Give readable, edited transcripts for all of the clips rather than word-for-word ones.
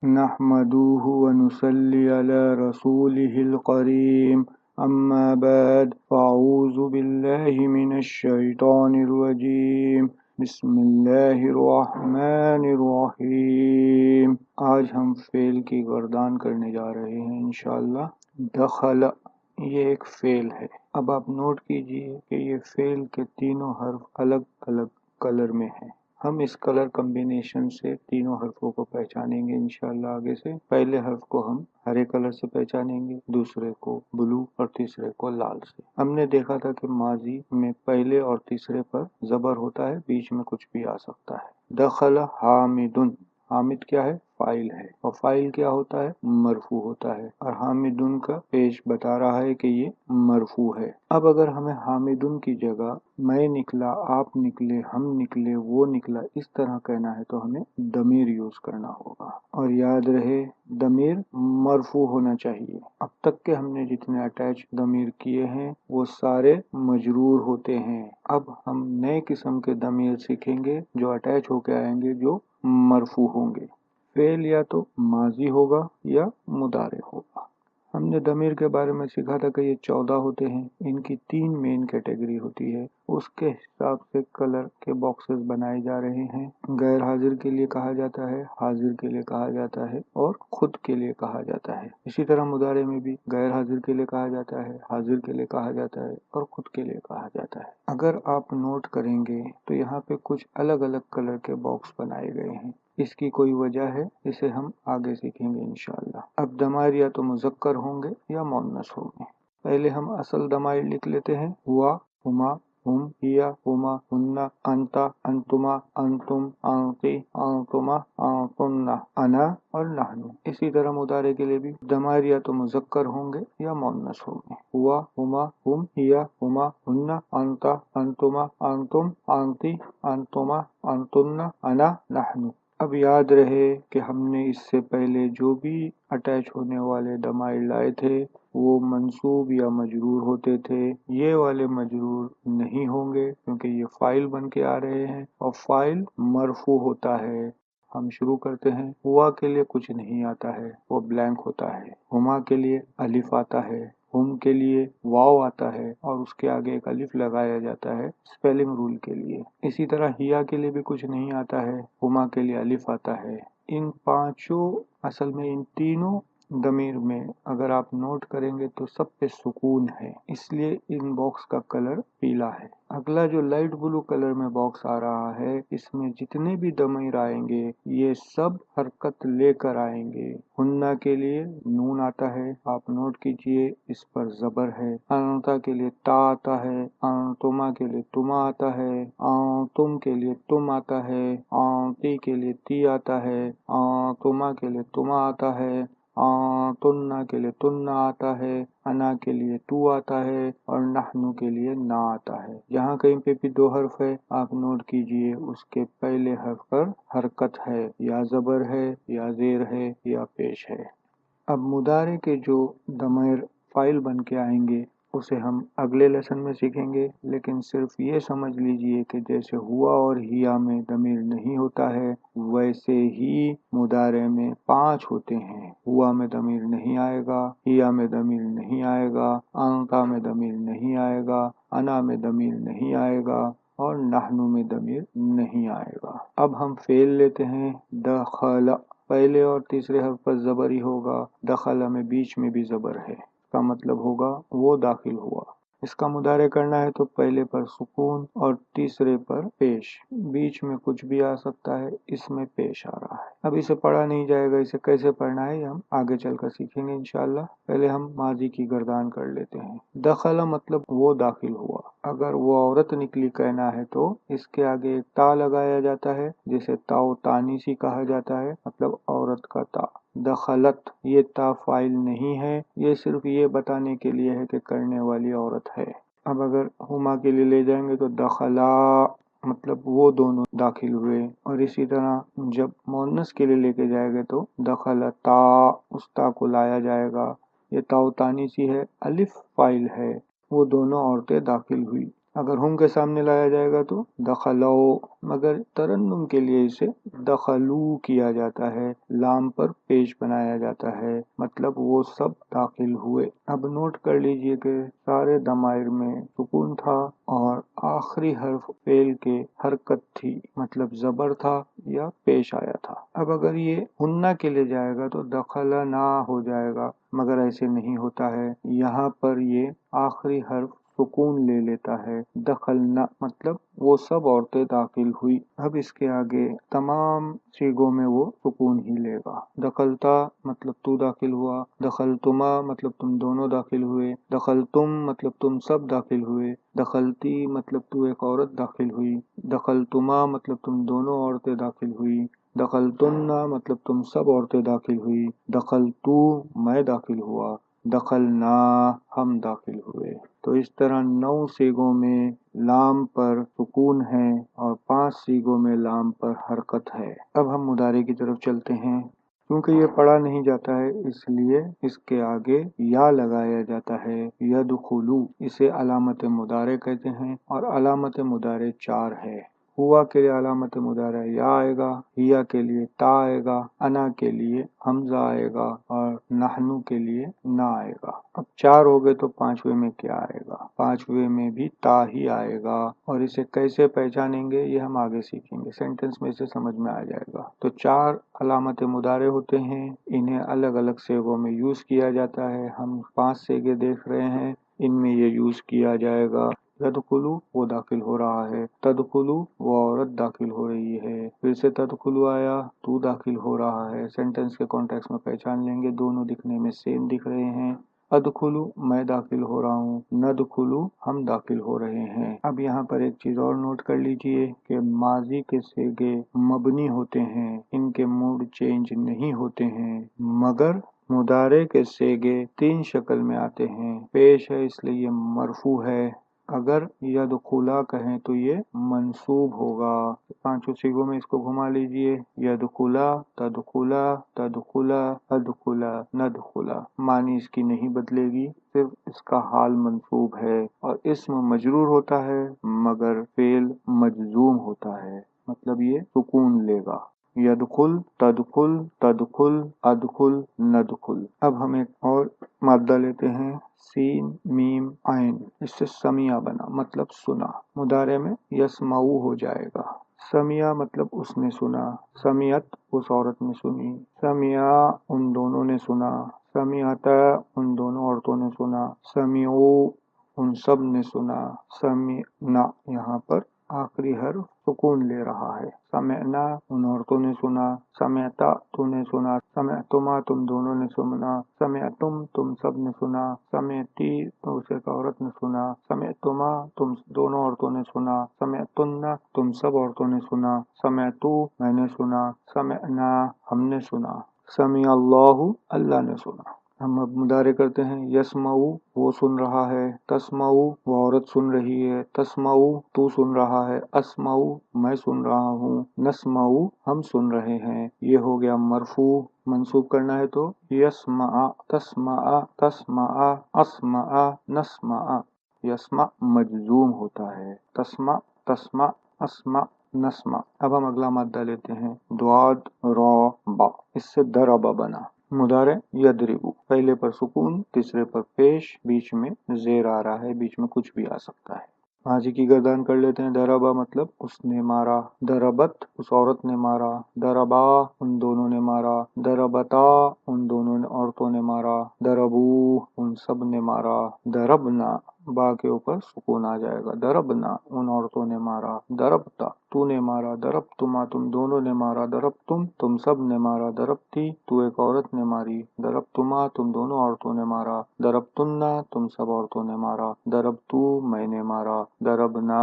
नहमदुहु व नुसल्ली अला रसूलिहिल करीम अम्मा बाद फ़अऊज़ु बिल्लाहि मिनश शैतानिर रजीम बिस्मिल्लाहिर रहमानिर रहीम। आज हम फेल की गर्दान करने जा रहे हैं इंशाअल्लाह। दखल ये एक फेल है। अब आप नोट कीजिए कि ये फेल के तीनों हर्फ अलग अलग कलर में हैं। हम इस कलर कॉम्बिनेशन से तीनों हर्फों को पहचानेंगे इंशाअल्लाह। आगे से पहले हर्फ को हम हरे कलर से पहचानेंगे, दूसरे को ब्लू और तीसरे को लाल से। हमने देखा था कि माजी में पहले और तीसरे पर जबर होता है, बीच में कुछ भी आ सकता है। दखल हामिदुन, हामिद क्या है? फाइल है, और फाइल क्या होता है? मरफू होता है, और हामिदुन का पेश बता रहा है कि ये मरफू है। अब अगर हमें हामिदुन की जगह मैं निकला, आप निकले, हम निकले, वो निकला, इस तरह कहना है तो हमें दमीर यूज करना होगा। और याद रहे दमीर मरफू होना चाहिए। अब तक के हमने जितने अटैच दमीर किए हैं वो सारे मजरूर होते हैं। अब हम नए किस्म के दमीर सीखेंगे जो अटैच होके आएंगे, जो मरफू होंगे। फेल या तो माजी होगा या मुदारे होगा। हमने दमीर के बारे में सीखा था कि ये 14 होते हैं। इनकी 3 मेन कैटेगरी होती है, उसके हिसाब से कलर के बॉक्सेस बनाए जा रहे हैं। गैर हाजिर के लिए कहा जाता है, हाजिर के लिए कहा जाता है, और खुद के लिए कहा जाता है। इसी तरह मुदारे में भी गैर हाजिर के लिए कहा जाता है, हाजिर के लिए कहा जाता है, और खुद के लिए कहा जाता है। अगर आप नोट करेंगे तो यहाँ पे कुछ अलग अलग कलर के बॉक्स बनाए गए हैं। इसकी कोई वजह है, इसे हम आगे सीखेंगे इंशाअल्लाह। अब दमाइर या तो मुज़क्कर होंगे या मुअन्नस होंगे। पहले हम असल दमाइर लिख लेते हैं। हुआ, हुमा, हुम, हिया, हुमा, हुन्ना, अंता, अंतुमा, अंतुम, अंती, अंतुमा, अंतुन्ना, अना और नहनु। इसी तरह मुदारे के लिए भी दमाइर या तो मुज़क्कर होंगे या मुअन्नस होंगे। हुआ, हुमा, हुम, हिया, हुमा, हुन्ना, अंता, अंतुमा, अंतुम, अंती, अंतुमा, अंतुन्ना, अना, नहनु। अब याद रहे कि हमने इससे पहले जो भी अटैच होने वाले दमाइर लाए थे वो मंसूब या मजरूर होते थे। ये वाले मजरूर नहीं होंगे क्योंकि ये फाइल बन के आ रहे हैं, और फाइल मरफू होता है। हम शुरू करते हैं। हुआ के लिए कुछ नहीं आता है, वो ब्लैंक होता है। हुमा के लिए अलिफ आता है, हुम के लिए वाव आता है, और उसके आगे एक अलिफ लगाया जाता है स्पेलिंग रूल के लिए। इसी तरह हिया के लिए भी कुछ नहीं आता है, हुमा के लिए अलिफ आता है। इन पांचों, असल में इन तीनों दमीर में अगर आप नोट करेंगे तो सब पे सुकून है, इसलिए इन बॉक्स का कलर पीला है। अगला जो लाइट ब्लू कलर में बॉक्स आ रहा है, इसमें जितने भी दमीर आएंगे ये सब हरकत लेकर आएंगे। हुन्ना के लिए नून आता है, आप नोट कीजिए, इस पर जबर है। अनता के लिए ता आता है, अंतुमा के लिए तुमा आता है, अंतुम के लिए तुम आता है, अंती के लिए ती आता है, अंतुमा के लिए तुमा आता है, तुन्ना के लिए तुन्ना आता है, अना के लिए तू आता है, और नहनु के लिए ना आता है। जहाँ कहीं पे भी दो हर्फ है आप नोट कीजिए, उसके पहले हर्फ पर हरकत है, या जबर है, या जेर है, या पेश है। अब मुदारे के जो दमीर फाइल बन के आएंगे उसे हम अगले लेसन में सीखेंगे, लेकिन सिर्फ ये समझ लीजिए कि जैसे हुआ और हिया में दमीर नहीं होता है, वैसे ही मुदारे में 5 होते हैं। हुआ में दमीर नहीं आएगा, हिया में दमीर नहीं आएगा, अंता में दमीर नहीं आएगा, अना में दमीर नहीं आएगा, और नहनु में दमीर नहीं आएगा। अब हम फेल लेते हैं। दखला, पहले और तीसरे हर्फ पर जबर ही होगा। दखला में बीच में भी जबर है, का मतलब होगा वो दाखिल हुआ। इसका मुदारे करना है तो पहले पर सुकून और तीसरे पर पेश। बीच में कुछ भी आ सकता है, इसमें पेश आ रहा है। अब इसे पढ़ा नहीं जाएगा, इसे कैसे पढ़ना है हम आगे चलकर सीखेंगे इंशाअल्लाह। पहले हम माजी की गर्दान कर लेते हैं। दखला मतलब वो दाखिल हुआ। अगर वो औरत निकली कहना है तो इसके आगे एक ता लगाया जाता है, जिसे ताओ तानीसी कहा जाता है, मतलब औरत का ता। दखलत, ये ता फाइल नहीं है, ये सिर्फ ये बताने के लिए है कि करने वाली औरत है। अब अगर हुमा के लिए ले जाएंगे तो दखला मतलब वो दोनों दाखिल हुए, और इसी तरह जब मुअन्नस के लिए लेके जाएंगे तो दखलता, उस ता को लाया जाएगा। ये ताओ तानीसी है, अलिफ फाइल है, वो दोनों औरतें दाखिल हुई। अगर हम के सामने लाया जाएगा तो दखलो, मगर तरन्नुम के लिए इसे दखलू किया जाता है, लाम पर पेश बनाया जाता है, मतलब वो सब दाखिल हुए। अब नोट कर लीजिए कि सारे दमाइर में सुकून था और आखिरी हर्फ फेल के हरकत थी, मतलब जबर था या पेश आया था। अब अगर ये हुन्ना के लिए जाएगा तो दखला ना हो जाएगा, मगर ऐसे नहीं होता है। यहाँ पर ये आखिरी हर्फ सुकून ले लेता है, दखलना मतलब वो सब औरतें दाखिल हुई। अब इसके आगे तमाम सीगों में वो सुकून ही लेगा। दखलता मतलब तू दाखिल हुआ, दखलतुमा मतलब तुम दोनों दाखिल हुए, दखलतुम मतलब तुम सब दाखिल हुए, दखलती मतलब तू एक औरत दाखिल हुई, दखलतुमा मतलब तुम दोनों औरतें दाखिल हुई, दखलतुन्ना मतलब तुम सब औरतें दाखिल हुई, दखलतू मैं दाखिल हुआ, दखलना हम दाखिल हुए। तो इस तरह 9 सीगों में लाम पर सुकून है और 5 सीगों में लाम पर हरकत है। अब हम मुदारे की तरफ चलते हैं। क्योंकि ये पढ़ा नहीं जाता है इसलिए इसके आगे या लगाया जाता है, यदखुलू। इसे अलामत मुदारे कहते हैं और अलामत मुदारे 4 है। हुआ के लिए अलामत मुदारा या आएगा, हिया के लिए ता आएगा, अना के लिए हमजा आएगा और नहनु के लिए ना आएगा। अब 4 हो गए तो 5वें में क्या आएगा? 5वें में भी ता ही आएगा और इसे कैसे पहचानेंगे ये हम आगे सीखेंगे, सेंटेंस में से समझ में आ जाएगा। तो 4 अलामत मुदारे होते हैं, इन्हें अलग अलग सेगों में यूज किया जाता है। हम 5 सेगे देख रहे हैं, इनमें ये यूज किया जाएगा। यदखुलू वो दाखिल हो रहा है, तदखुलू वो औरत दाखिल हो रही है, फिर से तदखुलू आया तू दाखिल हो रहा है। सेंटेंस के कॉन्टेक्स्ट में पहचान लेंगे, दोनों दिखने में सेम दिख रहे हैं। अदखुलू मैं दाखिल हो रहा हूँ, नदखुलू हम दाखिल हो रहे हैं। अब यहाँ पर एक चीज और नोट कर लीजिए कि माजी के सेगे मबनी होते हैं, इनके मूड चेंज नहीं होते हैं, मगर मुदारे के सेगे 3 शक्ल में आते हैं। पेश है इसलिए ये मरफू है, अगर यदखुला कहें तो ये मंसूब होगा। 5 सीगों में इसको घुमा लीजिए, यदखुला तदखुला तदखुला अदखुला नदखुला। मानी इसकी नहीं बदलेगी, सिर्फ इसका हाल मंसूब है और इस्म मजरूर होता है मगर फेल मजजूम होता है, मतलब ये सुकून लेगा। यदखुल तदखुल तदखुल अदखुल नदखुल। अब हम एक और मादा लेते हैं, सीन मीम आइन, इससे समिया बना मतलब सुना। मुदारे में यस्माऊ हो जाएगा। समिया मतलब उसने सुना, समियत उस औरत ने सुनी, समिया उन दोनों ने सुना, समियता उन दोनों औरतों ने सुना, समिऊ उन सब ने सुना, समिना यहाँ पर आखिरी हर्फ सुकून ले रहा है। समिअना उन औरतों ने सुना, समिअता तूने सुना, समिअतुमा तुम दोनों ने सुना, समिअतुम तुम सब ने सुना, समिअती तो उस एक औरत ने सुना, समिअतुमा तुम दोनों औरतों ने सुना, समिअतुन्ना तुम सब औरतों ने सुना, समिअतु मैंने सुना, समिअना हमने सुना, समिअल्लाहु अल्लाह ने सुना। हम अब मुदारे करते हैं, यस्माऊ वो सुन रहा है, तस्माऊ वो औरत सुन रही है, तस्माऊ तू सुन रहा है, अस्माऊ मैं सुन रहा हूँ, नस्माऊ हम सुन रहे हैं। ये हो गया मरफू। मंसूब करना है तो यस्मा तस्मा तस्मा अस्मा नस्मा। यस्मा मजजूम होता है, तस्मा तस्मा अस्मा नस्मा। अब हम अगला मादा लेते हैं, द्वाद रॉ बा, इससे दरबा बना। मुदारे यदरिबु, पहले पर सुकून, तीसरे पर पेश, बीच में जेर आ रहा है, बीच में कुछ भी आ सकता है। माजी की गर्दान कर लेते हैं, दरबा मतलब उसने मारा, दरबत उस औरत ने मारा, दरबा उन दोनों ने मारा, दरबता उन दोनों औरतों ने मारा, दरबू उन सब ने मारा, दरबना बा के ऊपर सुकून आ जाएगा, दरबना उन औरतों ने मारा, दरबता तूने मारा, दरबतुमा तुम दोनों ने मारा, दरबतुम तुम सब ने मारा, दरबती तू एक औरत ने मारी, दरबतुमा तुम दोनों औरतों ने मारा, दरबतुन्ना तुम सब औरतों ने मारा, दरबतू मैंने मारा, दरबना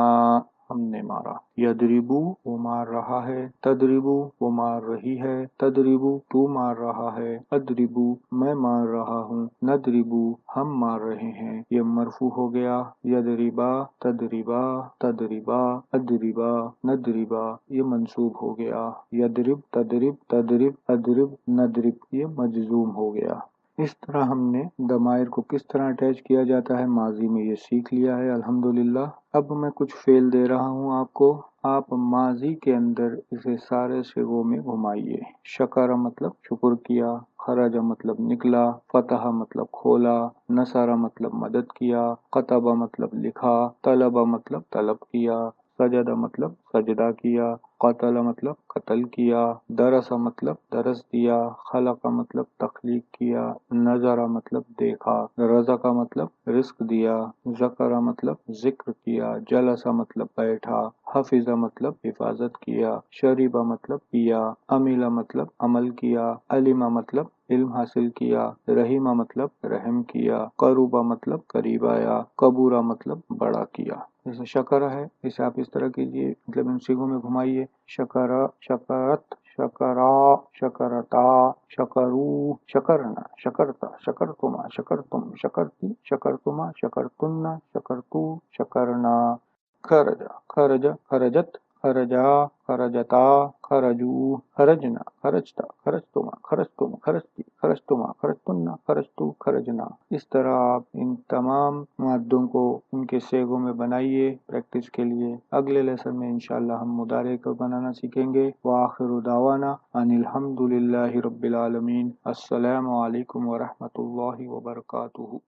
हमने मारा। यदरिबू वो मार रहा है, तदरिबू वो मार रही है, तदरिबू तू मार रहा है, अदरिबू मैं मार रहा हूँ, नदरिबू हम मार रहे हैं। ये मरफू हो गया। यदरिबा तदरिबा तदरिबा अदरिबा नदरिबा, ये मंसूब हो गया। यदरिब तदरिब तदरिब अदरिब नदरिब, ये मजजूम हो गया। اس طرح ہم نے ضمائر کو کس طرح اٹیچ کیا جاتا ہے ماضی میں یہ سیکھ لیا ہے الحمدللہ۔ اب میں کچھ فعل دے رہا ہوں آپ کو، آپ ماضی کے اندر اسے سارے صیغوں میں گھمائیے۔ شکر مطلب شکر کیا، خرج مطلب نکلا، فتح مطلب کھولا، نصر مطلب مدد کیا، کتب مطلب لکھا، طلب مطلب طلب کیا، سجد مطلب سجدہ کیا، قتل مطلب قتل کیا، درس مطلب درس دیا، خلق مطلب تخلیق کیا، نظر مطلب دیکھا، رزق مطلب رزق دیا، ذکر مطلب ذکر کیا، جلس مطلب بیٹھا، حفظ مطلب حفاظت کیا، شرب مطلب پیا، عمل مطلب عمل کیا، علم مطلب علم حاصل کیا، رحیم مطلب رحم کیا، قربہ مطلب قریب آیا، قبورہ مطلب بڑا کیا۔ جیسے شکر ہے، اسے آپ اس طرح کیجیے، مطلب ان سیغوں میں گھمائیے۔ شکرا، شکرت، شکرا، شکرتا، شکرو، شکرنا، شکرتا، شکرتما، شکرتم، شکرتی، شکرتما، شکرتن، شکرتو، شکرنا۔ خرج، خرج، خرجت، خرجا، خرجتا، خرجو، خرجنا، خرجتا، خرجتما، خرجتم، خرجتی، خرجتما، خرجتن، خرجتو، خرجنا۔ اس طرح آپ ان تمام مادوں کو ان کے صیغوں میں بنائیے پریکٹس کے لیے۔ اگلے لیسن میں انشاءاللہ ہم مضارع کو بنانا سیکھیں گے۔ وآخر دعوانا ان الحمد للہ رب العالمین۔ السلام علیکم ورحمۃ اللہ وبرکاتہ۔